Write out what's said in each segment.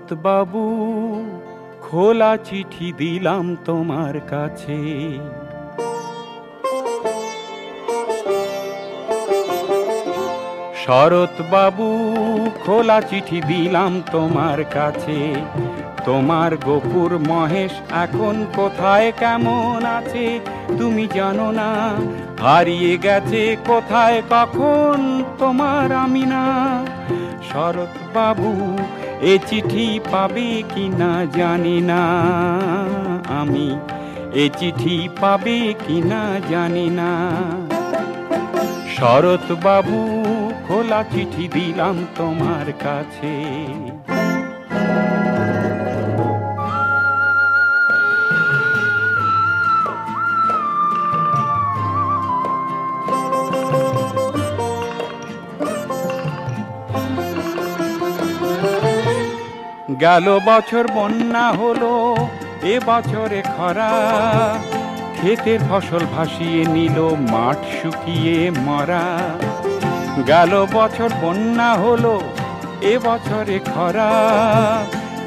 শরৎ বাবু খোলা চিঠি দিলাম তোমার কাছে, শরৎ বাবু খোলা চিঠি দিলাম তোমার কাছে। তোমার গফুর মহেশ এখন কোথায় কেমন আছে তুমি জানো না, হারিয়ে গেছে কোথায় কখন তোমার আমিনা। শরৎ বাবু এ চিঠি পাবে কিনা জানি না, আমি এ চিঠি পাবে কিনা জানি না। শরৎ বাবু খোলা চিঠি দিলাম তোমার কাছে। গেল বছর বন্যা হলো, এ বছরে খরা, ক্ষেতের ফসল ভাসিয়ে নিল মাঠ শুকিয়ে মরা। গেল বছর বন্যা হলো, এ বছরে খরা,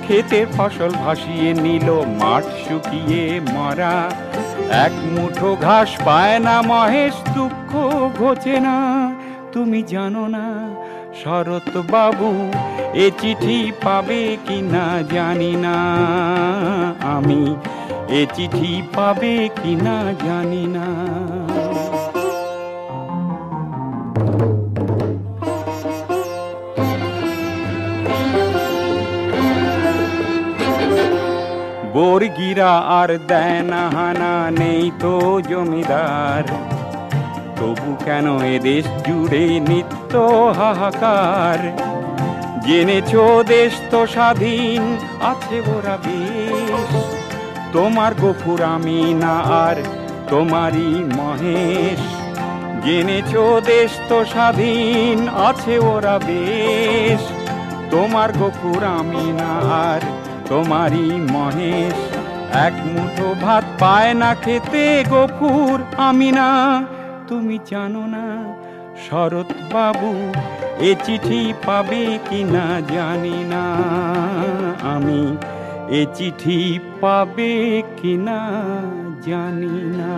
ক্ষেতের ফসল ভাসিয়ে নিল মাঠ শুকিয়ে মরা। এক মুঠো ঘাস পায় না মহেশ, দুঃখ ঘোচে না তুমি জানো না। শরৎ বাবু এ চিঠি পাবে কিনা জানি না, আমি এ চিঠি পাবে কিনা জানি না। বর্গিরা আর দেয় না হানা, নেই তো জমিদার, তবু কেন এ দেশ জুড়ে নিত্য হাহাকার। জেনেছো দেশ তো স্বাধীন আছে ওরা বেশ, তোমার গফুর আমি না আর তোমারই মহেশ। জেনেছো দেশ তো স্বাধীন আছে ওরা বেশ, তোমার গফুর আমি না আর তোমারই মহেশ। এক মুঠো ভাত পায় না খেতে গফুর আমি না, তুমি জানো না। শরৎ বাবু এ চিঠি পাবে কিনা জানি না, আমি এ চিঠি পাবে কিনা জানি না।